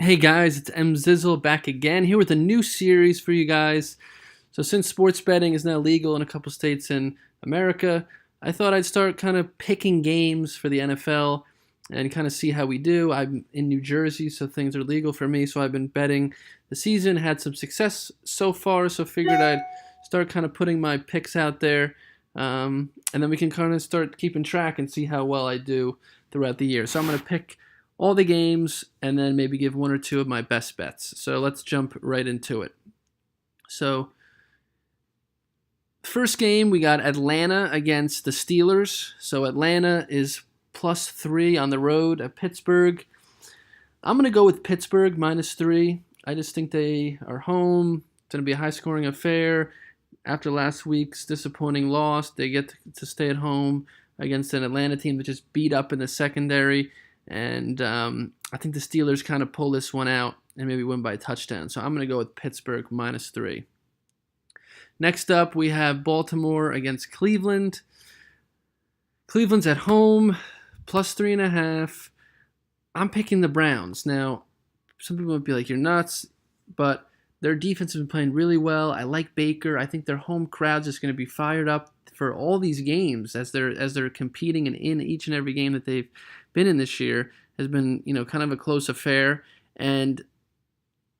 Hey guys, it's M Zizzle back again here with a new series for you guys. So since sports betting is now legal in a couple states in America, I thought I'd start kind of picking games for the NFL and kind of see how we do. I'm in New Jersey, so things are legal for me, so I've been betting the season, had some success so far, so figured I'd start kind of putting my picks out there. And then we can kind of start keeping track and see how well I do throughout the year. So I'm going to pick all the games and then maybe give one or two of my best bets. So let's jump right into it. So, first game, we got Atlanta against the Steelers. So, Atlanta is +3 on the road at Pittsburgh. I'm going to go with Pittsburgh -3. I just think they are home. It's going to be a high scoring affair. After last week's disappointing loss, they get to stay at home against an Atlanta team that just beat up in the secondary. And I think the Steelers kind of pull this one out and maybe win by a touchdown. So I'm going to go with Pittsburgh -3. Next up, we have Baltimore against Cleveland. Cleveland's at home, +3.5. I'm picking the Browns. Now, some people might be like, you're nuts, but their defense has been playing really well. I like Baker. I think their home crowd's just going to be fired up for all these games as they're competing, and in each and every game that they've been in this year has been, kind of a close affair, and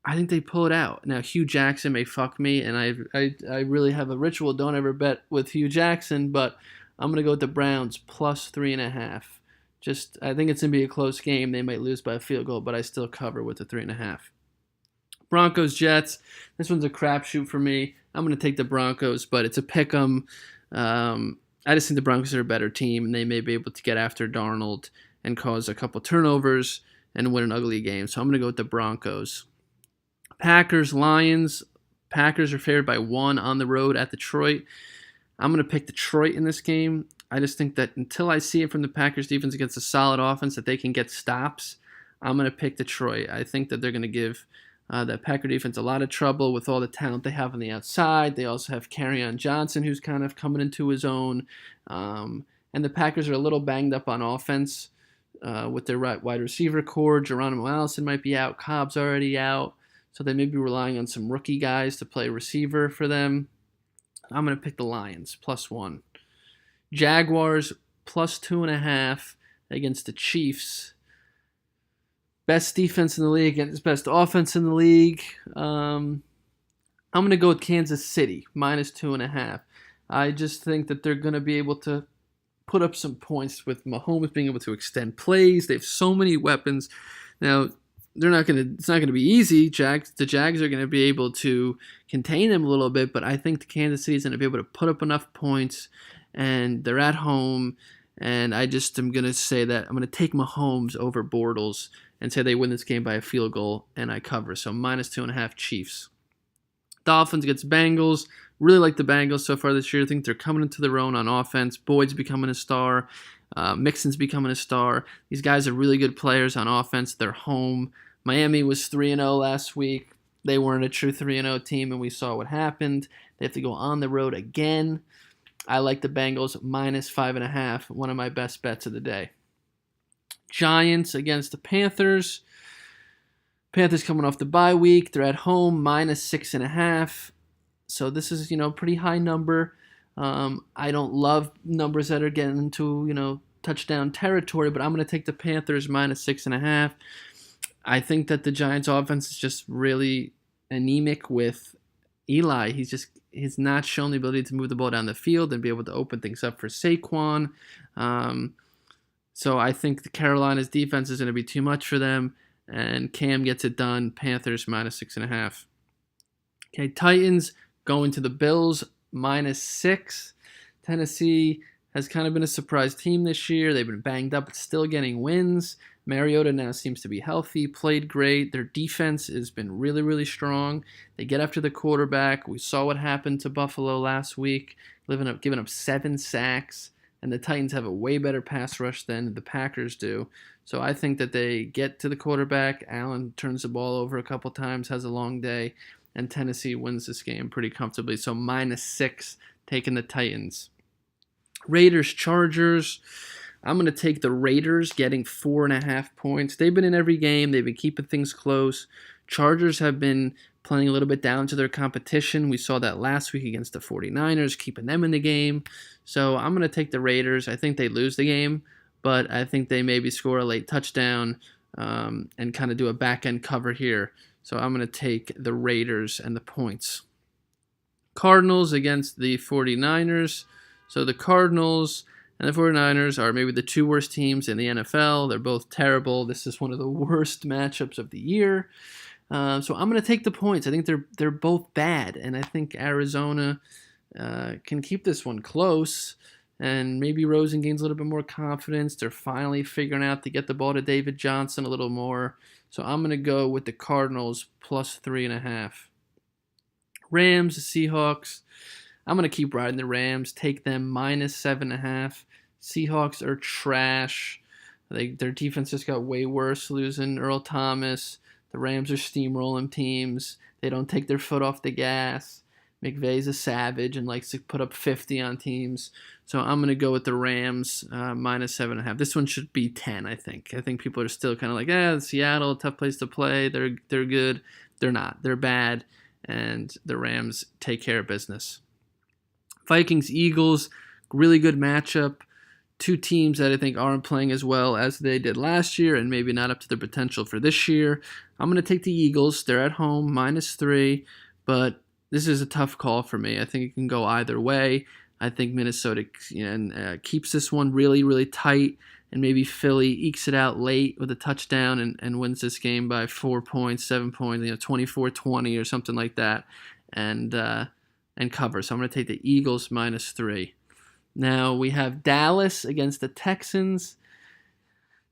I think they pull it out. Now, Hugh Jackson may fuck me, and I really have a ritual, don't ever bet with Hugh Jackson, but I'm going to go with the Browns +3.5. I think it's going to be a close game. They might lose by a field goal, but I still cover with the 3.5. Broncos, Jets. This one's a crapshoot for me. I'm going to take the Broncos, but it's a pick 'em. I just think the Broncos are a better team, and they may be able to get after Darnold and cause a couple turnovers and win an ugly game. So I'm going to go with the Broncos. Packers, Lions. Packers are favored by 1 on the road at Detroit. I'm going to pick Detroit in this game. I just think that until I see it from the Packers defense against a solid offense that they can get stops, I'm going to pick Detroit. I think that they're going to give that Packer defense a lot of trouble with all the talent they have on the outside. They also have Kerryon Johnson, who's kind of coming into his own. And the Packers are a little banged up on offense with their wide receiver core. Geronimo Allison might be out. Cobb's already out. So they may be relying on some rookie guys to play receiver for them. I'm going to pick the Lions, +1. Jaguars, +2.5 against the Chiefs. Best defense in the league against best offense in the league. I'm going to go with Kansas City, -2.5. I just think that they're going to be able to put up some points with Mahomes being able to extend plays. They have so many weapons. Now, it's not going to be easy. The Jags are going to be able to contain them a little bit, but I think the Kansas City is going to be able to put up enough points, and they're at home. And I just am going to say that I'm going to take Mahomes over Bortles and say they win this game by a field goal, and I cover. So -2.5 Chiefs. Dolphins against Bengals. Really like the Bengals so far this year. I think they're coming into their own on offense. Boyd's becoming a star. Mixon's becoming a star. These guys are really good players on offense. They're home. Miami was 3-0 last week. They weren't a true 3-0 team, and we saw what happened. They have to go on the road again. I like the Bengals -5.5, one of my best bets of the day. Giants against the Panthers. Panthers coming off the bye week. They're at home, -6.5. So this is, pretty high number. I don't love numbers that are getting into, touchdown territory, but I'm going to take the Panthers -6.5. I think that the Giants offense is just really anemic with Eli. He's not shown the ability to move the ball down the field and be able to open things up for Saquon. So I think the Carolina's defense is going to be too much for them, and Cam gets it done. Panthers -6.5. Okay, Titans going to the Bills -6. Tennessee has kind of been a surprise team this year. They've been banged up, but still getting wins. Mariota now seems to be healthy, played great. Their defense has been really, really strong. They get after the quarterback. We saw what happened to Buffalo last week, giving up 7 sacks. And the Titans have a way better pass rush than the Packers do. So I think that they get to the quarterback. Allen turns the ball over a couple times, has a long day, and Tennessee wins this game pretty comfortably. So -6, taking the Titans. Raiders, Chargers. I'm going to take the Raiders getting 4.5 points. They've been in every game. They've been keeping things close. Chargers have been playing a little bit down to their competition. We saw that last week against the 49ers, keeping them in the game. So I'm going to take the Raiders. I think they lose the game, but I think they maybe score a late touchdown and kind of do a back-end cover here. So I'm going to take the Raiders and the points. Cardinals against the 49ers. So the Cardinals and the 49ers are maybe the two worst teams in the NFL. They're both terrible. This is one of the worst matchups of the year. So I'm going to take the points. I think they're both bad, and I think Arizona can keep this one close, and maybe Rosen gains a little bit more confidence. They're finally figuring out to get the ball to David Johnson a little more. So I'm going to go with the Cardinals plus 3.5. Rams, Seahawks. I'm going to keep riding the Rams. Take them minus 7.5. Seahawks are trash. Their defense just got way worse, losing Earl Thomas. The Rams are steamrolling teams. They don't take their foot off the gas. McVay's a savage and likes to put up 50 on teams. So I'm going to go with the Rams minus 7.5. This one should be 10, I think. I think people are still kind of like, Seattle, tough place to play. They're good. They're not. They're bad. And the Rams take care of business. Vikings, Eagles, really good matchup. Two teams that I think aren't playing as well as they did last year and maybe not up to their potential for this year. I'm going to take the Eagles. They're at home, minus 3, but this is a tough call for me. I think it can go either way. I think Minnesota keeps this one really, really tight, and maybe Philly ekes it out late with a touchdown and wins this game by 4 points, 7 points, 24-20 or something like that, and cover. So I'm going to take the Eagles minus 3. Now we have Dallas against the Texans.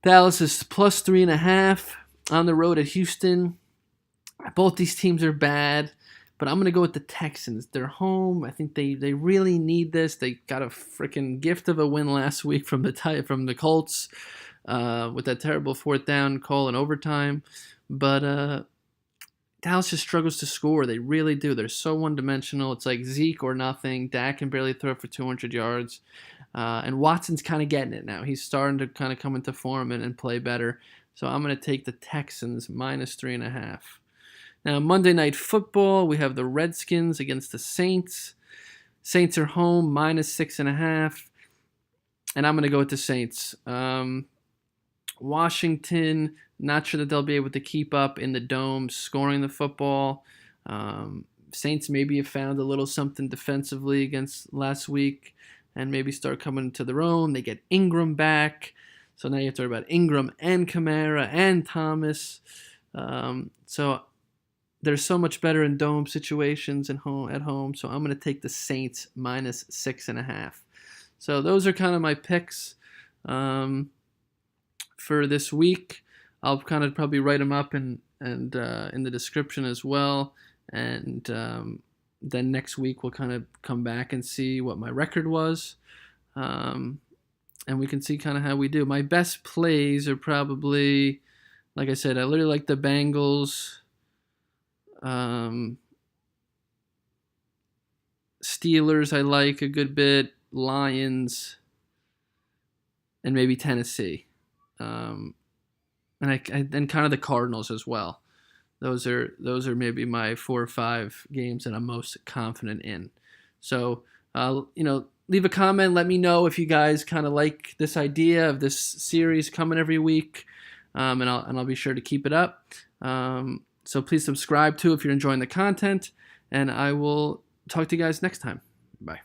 Dallas is plus 3.5 on the road at Houston. Both these teams are bad, but I'm going to go with the Texans. They're home. I think they really need this. They got a freaking gift of a win last week from the Colts with that terrible 4th down call in overtime. But Dallas just struggles to score. They really do. They're so one-dimensional. It's like Zeke or nothing. Dak can barely throw for 200 yards. And Watson's kind of getting it now. He's starting to kind of come into form and play better. So I'm going to take the Texans minus 3.5. Now, Monday Night Football, we have the Redskins against the Saints. Saints are home, minus 6.5. And I'm going to go with the Saints. Washington, not sure that they'll be able to keep up in the dome scoring the football. Saints maybe have found a little something defensively against last week and maybe start coming to their own. They get Ingram back. So now you have to worry about Ingram and Kamara and Thomas. So they're so much better in dome situations at home. So I'm going to take the Saints minus 6.5. So those are kind of my picks for this week. I'll kind of probably write them up and in the description as well. And then next week we'll kind of come back and see what my record was. And we can see kind of how we do. My best plays are probably, like I said, I literally like the Bengals. Steelers I like a good bit. Lions. And maybe Tennessee. And kind of the Cardinals as well. Those are maybe my 4 or 5 games that I'm most confident in. So, leave a comment. Let me know if you guys kind of like this idea of this series coming every week, and I'll be sure to keep it up. So please subscribe too if you're enjoying the content, and I will talk to you guys next time. Bye.